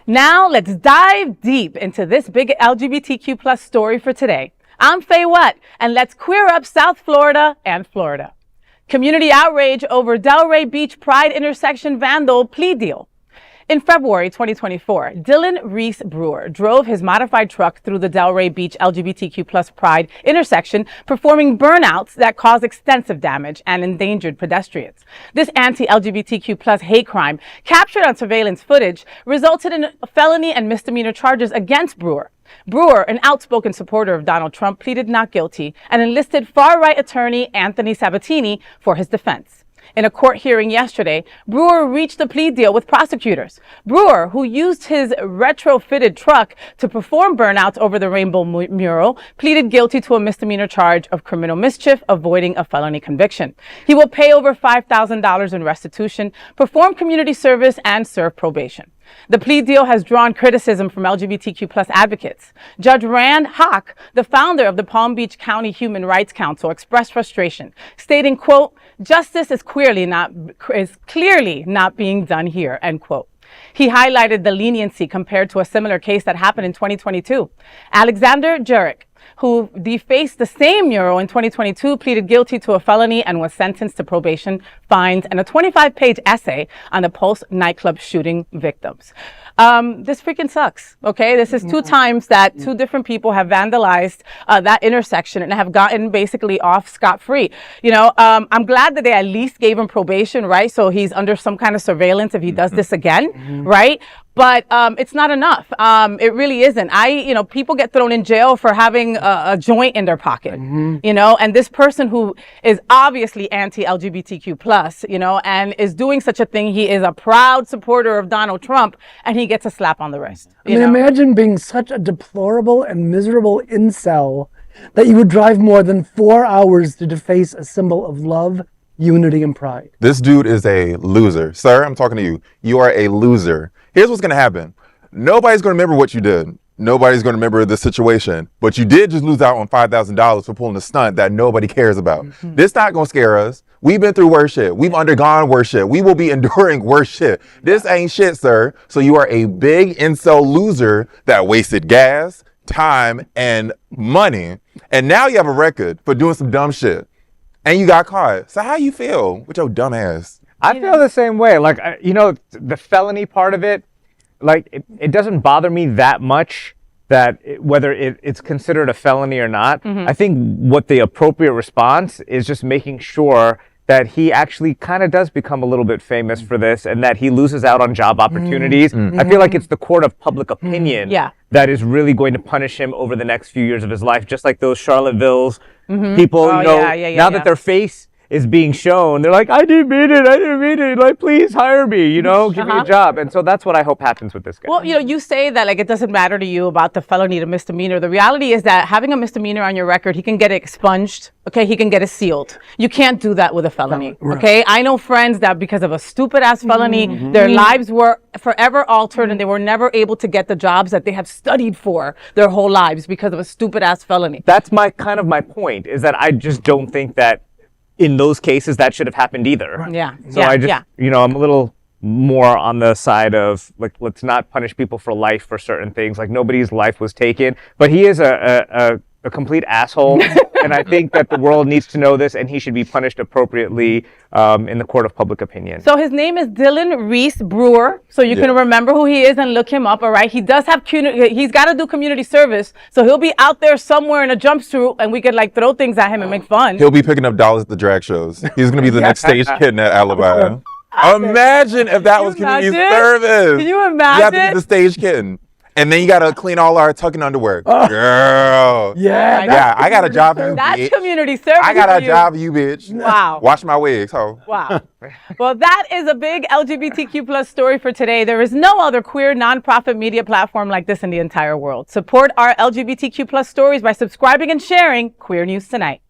Now let's dive deep into this big LGBTQ plus story for today. I'm Faye Watt, and let's queer up South Florida and Florida. Community outrage over Delray Beach Pride intersection vandal plea deal. In February 2024, Reese Brewer drove his modified truck through the Delray Beach LGBTQ plus Pride intersection, performing burnouts that caused extensive damage and endangered pedestrians. This anti-LGBTQ plus hate crime, captured on surveillance footage, resulted in felony and misdemeanor charges against Brewer. Brewer, an outspoken supporter of Donald Trump, pleaded not guilty and enlisted far-right attorney Anthony Sabatini for his defense. In a court hearing yesterday, Brewer reached a plea deal with prosecutors. Brewer, who used his retrofitted truck to perform burnouts over the rainbow mural, pleaded guilty to a misdemeanor charge of criminal mischief, avoiding a felony conviction. He will pay over $5,000 in restitution, perform community service, and serve probation. The plea deal has drawn criticism from LGBTQ plus advocates. Judge Rand Hoch, the founder of the Palm Beach County Human Rights Council, expressed frustration, stating, quote, "Justice is clearly not being done here," end quote. He highlighted the leniency compared to a similar case that happened in 2022. Alexander Jerich, who defaced the same mural in 2022, pleaded guilty to a felony and was sentenced to probation, fines, and a 25-page essay on the post-nightclub shooting victims. This freaking sucks, okay? This is two times that two different people have vandalized that intersection and have gotten basically off scot-free. You know, I'm glad that they at least gave him probation, right? So he's under some kind of surveillance if he does this again, right? But it's not enough. It really isn't. People get thrown in jail for having a joint in their pocket, you know, and this person who is obviously anti-LGBTQ plus, you know, and is doing such a thing, he is a proud supporter of Donald Trump, and he gets a slap on the wrist. Imagine being such a deplorable and miserable incel that you would drive more than 4 hours to deface a symbol of love, unity, and pride. This dude is a loser. Sir, I'm talking to you. You are a loser. Here's what's going to happen. Nobody's going to remember what you did. Nobody's going to remember the situation. But you did just lose out on $5,000 for pulling a stunt that nobody cares about. This not going to scare us. We've been through worse shit. We've undergone worse shit. We will be enduring worse shit. This ain't shit, sir. So you are a big incel loser that wasted gas, time, and money. And now you have a record for doing some dumb shit. And you got caught. So how you feel with your dumb ass? I feel the same way. Like, the felony part of it, like, it doesn't bother me that much that whether it's considered a felony or not. I think what the appropriate response is just making sure that he actually kind of does become a little bit famous for this and that he loses out on job opportunities. I feel like it's the court of public opinion that is really going to punish him over the next few years of his life, just like those Charlottesville's people, now that their face is being shown, they're like, I didn't mean it, like, please hire me, give me a job. And so that's what I hope happens with this guy. Well, you say that, like, it doesn't matter to you about the felony to misdemeanor. The reality is that having a misdemeanor on your record, he can get it expunged, okay? He can get it sealed. You can't do that with a felony, okay? I know friends that because of a stupid-ass felony, their lives were forever altered and they were never able to get the jobs that they have studied for their whole lives because of a stupid-ass felony. That's my point, is that I just don't think that in those cases that should have happened either. So I just, I'm a little more on the side of, like, let's not punish people for life for certain things. Like, nobody's life was taken, but he is a complete asshole. And I think that the world needs to know this, and he should be punished appropriately in the court of public opinion. So his name is Reese Brewer. So you can remember who he is and look him up, all right? He does have, he's got to do community service. So he'll be out there somewhere in a jumpsuit, and we could, like, throw things at him and make fun. He'll be picking up dollars at the drag shows. He's going to be the next stage kid in that alibi. Imagine if that was community service. Can you imagine? You have to be the stage kitten. And then you got to clean all our tucking underwear. Girl. Yeah, I got a job for you, That's bitch. Community service. I got a job for you, bitch. Wow. Wash my wigs, ho. Wow. Well, that is a big LGBTQ plus story for today. There is no other queer nonprofit media platform like this in the entire world. Support our LGBTQ plus stories by subscribing and sharing Queer News Tonight.